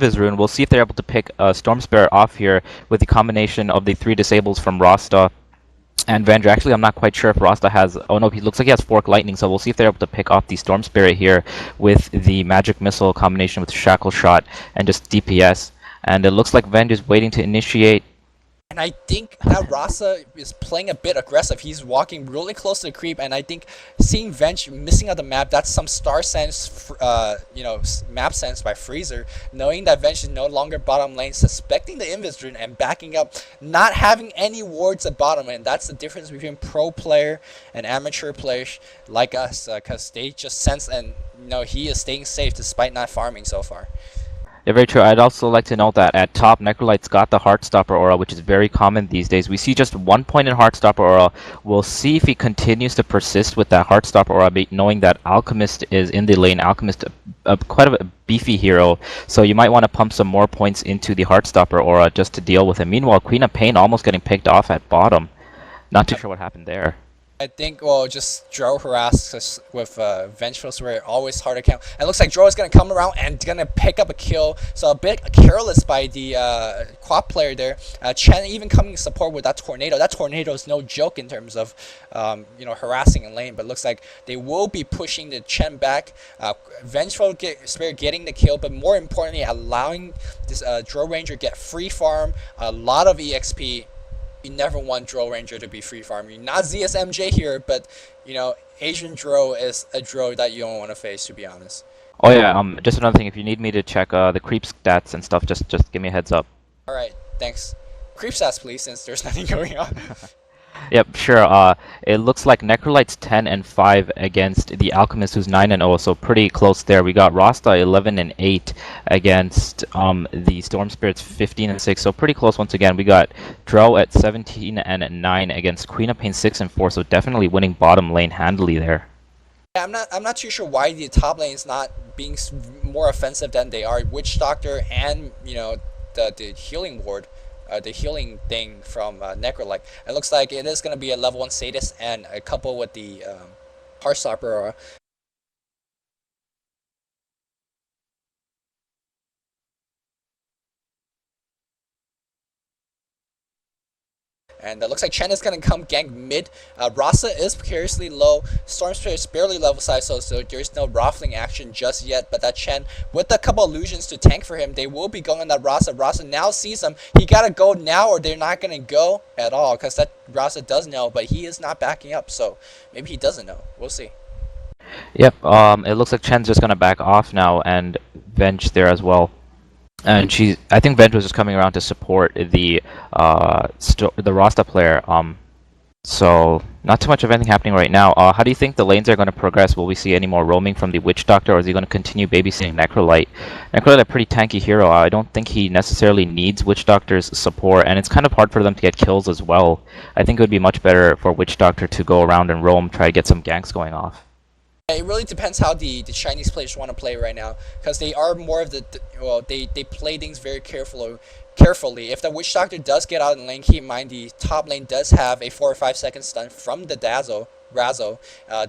Invis rune. We'll see if they're able to pick Storm Spirit off here with the combination of the 3 disables from Rhasta and Venge. Actually, I'm not quite sure if Rhasta has... Oh no, he looks like he has Fork Lightning, so we'll see if they're able to pick off the Storm Spirit here with the Magic Missile combination with Shackle Shot and just DPS. And it looks like Venge is waiting to initiate. And I think that Rhasta is playing a bit aggressive. He's walking really close to the creep, and I think seeing Venge missing out the map, that's some star sense, map sense by Freezer, knowing that Venge is no longer bottom lane, suspecting the Invis rune and backing up, not having any wards at bottom lane. That's the difference between pro player and amateur players like us, because they just sense and he is staying safe despite not farming so far. Yeah, very true. I'd also like to note that at top, Necrolyte's got the Heartstopper aura, which is very common these days. We see just 1 point in Heartstopper aura. We'll see if he continues to persist with that Heartstopper aura, knowing that Alchemist is in the lane. Alchemist, quite a beefy hero, so you might want to pump some more points into the Heartstopper aura just to deal with him. Meanwhile, Queen of Pain almost getting picked off at bottom. Not too sure what happened there. I think, well, just Drow harassed us with Vengeful Spirit, always hard to count. And it looks like Drow is going to come around and going to pick up a kill. So a bit careless by the Quap player there. Chen even coming support with that Tornado. That Tornado is no joke in terms of, harassing in lane. But it looks like they will be pushing the Chen back. Vengeful Spirit getting the kill, but more importantly, allowing this Drow Ranger get free farm, a lot of EXP. You never want Drow Ranger to be free farming. Not ZSMJ here, but Asian Drow is a Drow that you don't want to face, to be honest. Oh yeah, just another thing, if you need me to check the creep stats and stuff, just give me a heads up. Alright, thanks. Creep stats please, since there's nothing going on. Yep, sure. It looks like Necrolyte's 10 and 5 against the Alchemist, who's 9 and 0, so pretty close there. We got Rhasta 11 and 8 against the Storm Spirits 15 and 6, so pretty close once again. We got Drow at 17 and 9 against Queen of Pain 6 and 4, so definitely winning bottom lane handily there. Yeah, I'm not too sure why the top lane is not being more offensive than they are. Witch Doctor and the healing ward. The healing thing from Necrolyte. It looks like it is going to be a level 1 Sadist and a couple with the Heartstopper aura. And it looks like Chen is going to come gank mid. Rhasta is precariously low. Storm Spirit is barely level size, so there's no Raffling action just yet. But that Chen, with a couple illusions to tank for him, they will be going on that Rhasta. Rhasta now sees him. He got to go now or they're not going to go at all. Because that Rhasta does know, but he is not backing up. So maybe he doesn't know. We'll see. Yep, it looks like Chen's just going to back off now and Venge there as well. And I think Venge was just coming around to support the Rhasta player. So not too much of anything happening right now. How do you think the lanes are going to progress? Will we see any more roaming from the Witch Doctor, or is he going to continue babysitting Necrolyte? Necrolyte, a pretty tanky hero. I don't think he necessarily needs Witch Doctor's support, and it's kind of hard for them to get kills as well. I think it would be much better for Witch Doctor to go around and roam, try to get some ganks going off. It really depends how the Chinese players want to play right now, because they are more of they play things very carefully. If the Witch Doctor does get out in lane, keep in mind the top lane does have a 4 or 5 second stun from the Razo.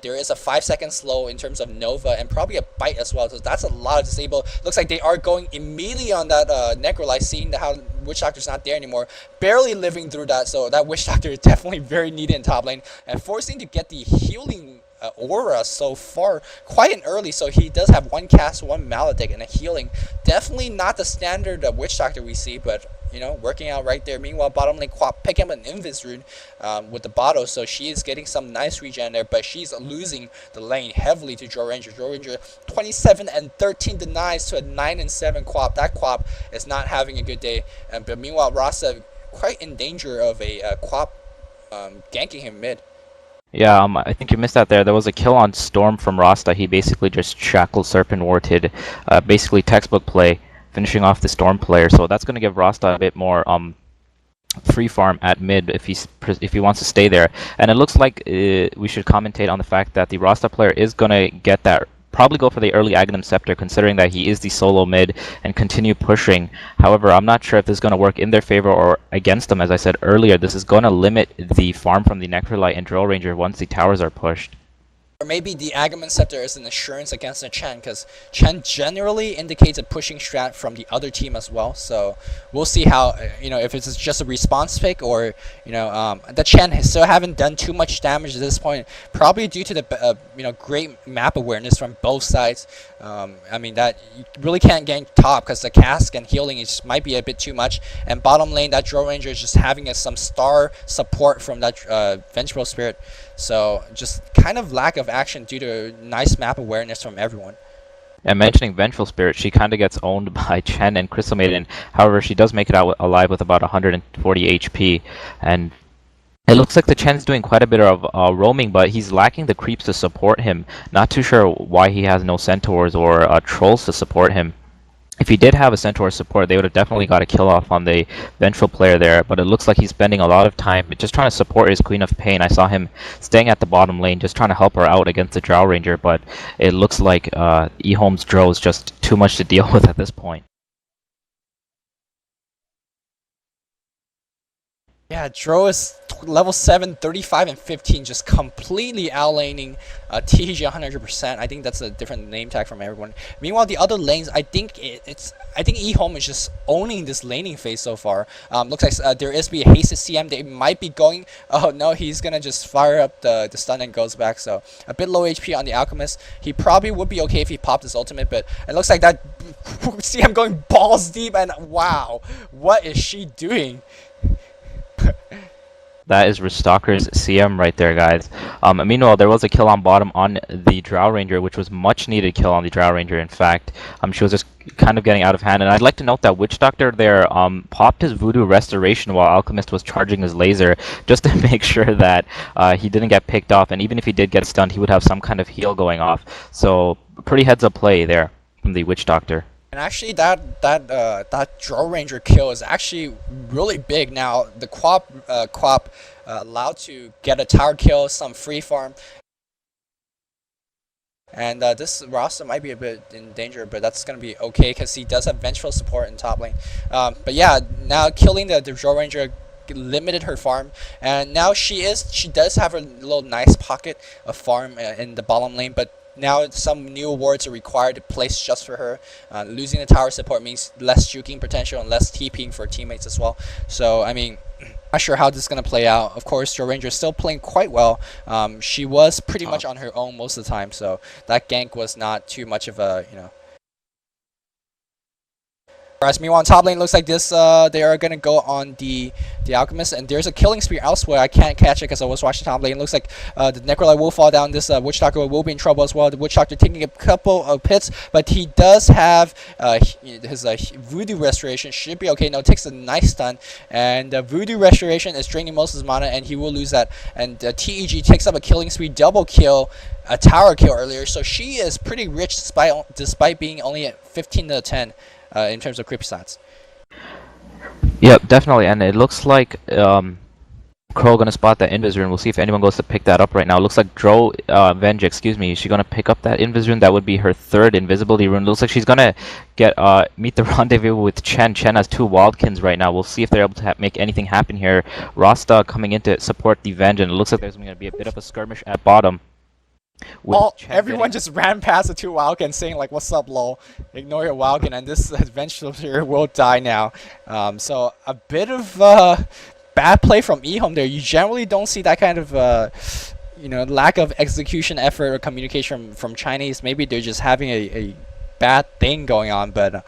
There is a 5-second slow in terms of Nova and probably a bite as well, so that's a lot of disable. Looks like they are going immediately on that Necrolyte, seeing how Witch Doctor's not there anymore, barely living through that, so that Witch Doctor is definitely very needed in top lane, and forcing to get the healing aura so far quite early, so he does have 1 cast, 1 maledict, and a healing. Definitely not the standard Witch Doctor we see, but working out right there. Meanwhile, bottom lane Quap picking up an Invis rune with the Botto, so she is getting some nice regen there, but she's losing the lane heavily to Drow Ranger. Drow Ranger 27 and 13 denies to a 9 and 7 Quap. That Quap is not having a good day, but meanwhile Rhasta quite in danger of a Quap ganking him mid. Yeah, I think you missed that there. There was a kill on Storm from Rhasta. He basically just shackled Serpent Warted, basically textbook play, finishing off the Storm player. So that's going to give Rhasta a bit more free farm at mid if he wants to stay there. And it looks like we should commentate on the fact that the Rhasta player is going to get that. Probably go for the early Aghanim Scepter, considering that he is the solo mid, and continue pushing. However, I'm not sure if this is going to work in their favor or against them. As I said earlier, this is going to limit the farm from the Necrolyte and Drow Ranger once the towers are pushed. Or maybe the Aghaman Scepter is an assurance against the Chen, because Chen generally indicates a pushing strat from the other team as well. So we'll see how, if it's just a response pick, or, the Chen still haven't done too much damage at this point, probably due to the, great map awareness from both sides. I mean, that you really can't gank top because the cask and healing might be a bit too much. And bottom lane, that Drow Ranger is just having some star support from that Vengeful Spirit. So just kind of lack of action due to nice map awareness from everyone. And mentioning Vengeful Spirit, she kind of gets owned by Chen and Crystal Maiden. However, she does make it out alive with about 140 HP. And it looks like the Chen's doing quite a bit of roaming, but he's lacking the creeps to support him. Not too sure why he has no centaurs or trolls to support him. If he did have a centaur support, they would have definitely got a kill off on the vengeful player there, but it looks like he's spending a lot of time just trying to support his Queen of Pain. I saw him staying at the bottom lane, just trying to help her out against the Drow Ranger, but it looks like EHome's Drow is just too much to deal with at this point. Yeah, Drow is level 7, 35, and 15, just completely outlaning TeG 100%. I think that's a different name tag from everyone. Meanwhile, the other lanes, I think EHome is just owning this laning phase so far. Looks like there is be a hasted CM. They might be going. Oh no, he's gonna just fire up the stun and goes back. So a bit low HP on the Alchemist. He probably would be okay if he popped his ultimate, but it looks like that CM going balls deep. And wow, what is she doing? That is Rhsta's CM right there, guys. Meanwhile, there was a kill on bottom on the Drow Ranger, which was much needed kill on the Drow Ranger, in fact. She was just kind of getting out of hand. And I'd like to note that Witch Doctor there popped his Voodoo Restoration while Alchemist was charging his laser, just to make sure that he didn't get picked off. And even if he did get stunned, he would have some kind of heal going off. So, pretty heads-up play there from the Witch Doctor. And actually, that Drow Ranger kill is actually really big. Now the Quap allowed to get a tower kill, some free farm, and this Rhasta might be a bit in danger, but that's gonna be okay because he does have vengeful support in top lane. But yeah, now killing the Drow Ranger limited her farm, and now she does have a little nice pocket of farm in the bottom lane, but now some new wards are required to place just for her. Losing the tower support means less juking potential and less TPing for teammates as well. So I mean, not sure how this is going to play out. Of course, Drow Ranger is still playing quite well. She was pretty much on her own most of the time, so that gank was not too much of a, Whereas meanwhile on top lane, looks like this they are gonna go on the Alchemist, and there's a killing spear elsewhere. I can't catch it because I was watching top lane. Looks like the Necrolyte will fall down. This Witch Doctor will be in trouble as well. The Witch Doctor taking a couple of hits, but he does have his Voodoo Restoration. Should be okay. No, it takes a nice stun, and Voodoo Restoration is draining most of his mana, and he will lose that. And TEG takes up a killing spree, double kill, a tower kill earlier. So she is pretty rich despite being only at 15 to 10. In terms of creep stats. Yep, definitely, and it looks like Crow gonna spot that Invis rune. We'll see if anyone goes to pick that up right now. It looks like Venge, excuse me, is she gonna pick up that Invis rune? That would be her third invisibility rune. Looks like she's gonna get meet the rendezvous with Chen. Chen has 2 Wildkins right now. We'll see if they're able to make anything happen here. Rhasta coming in to support the Venge, and it looks like there's gonna be a bit of a skirmish at bottom. Everyone just ran past the 2 Wildkins saying like, what's up lol, ignore your Wildkin, and this Adventure here will die now. So a bit of bad play from EHome there. You generally don't see that kind of lack of execution effort or communication from Chinese. Maybe they're just having a bad thing going on, but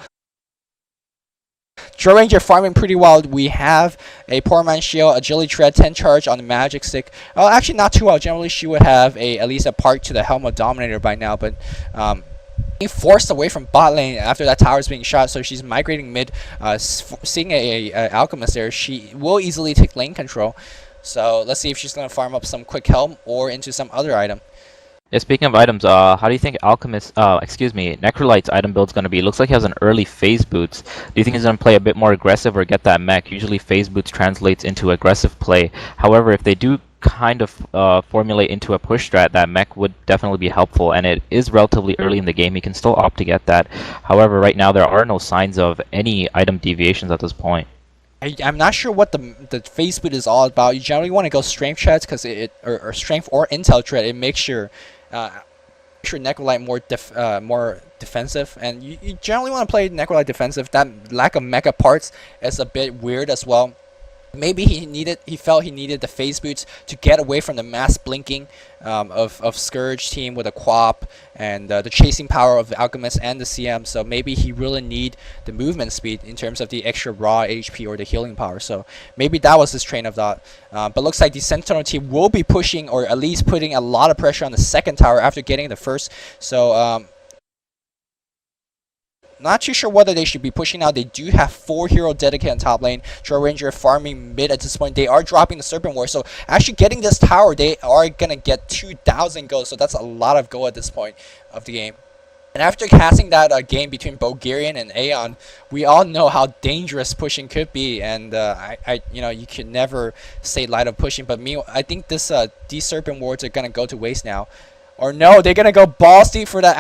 Drow Ranger farming pretty well. We have a Poor Man's Shield, Agility Tread, 10 charge on the Magic Stick. Actually not too well. Generally she would have at least a part to the Helm of Dominator by now, but being forced away from bot lane after that tower is being shot, so she's migrating mid. Seeing a Alchemist there, she will easily take lane control. So let's see if she's going to farm up some quick Helm or into some other item. Yeah, speaking of items, how do you think Necrolyte's item build's going to be? It looks like he has an early phase boots. Do you think he's going to play a bit more aggressive or get that mech? Usually phase boots translates into aggressive play. However, if they do kind of formulate into a push strat, that mech would definitely be helpful, and it is relatively early in the game. He can still opt to get that. However, right now there are no signs of any item deviations at this point. I'm not sure what the phase boot is all about. You generally want to go strength treads because or strength or intel tread. It makes your Sure, Necrolyte more defensive, and you generally want to play Necrolyte defensive. That lack of mecha parts is a bit weird as well. Maybe he felt he needed the phase boots to get away from the mass blinking of Scourge team with a Quap and the chasing power of the Alchemist and the CM. So maybe he really need the movement speed in terms of the extra raw HP or the healing power. So maybe that was his train of thought. But looks like the Sentinel team will be pushing, or at least putting a lot of pressure on the second tower after getting the first. So not too sure whether they should be pushing now. They do have 4 hero dedicated on top lane. Drow Ranger farming mid at this point. They are dropping the Serpent Ward. So actually getting this tower, they are going to get 2,000 gold. So that's a lot of gold at this point of the game. And after casting that game between Bulgarian and Aeon, we all know how dangerous pushing could be. And you can never say light of pushing. But I think these Serpent Wards are going to go to waste now. Or no, they're going to go balls deep for that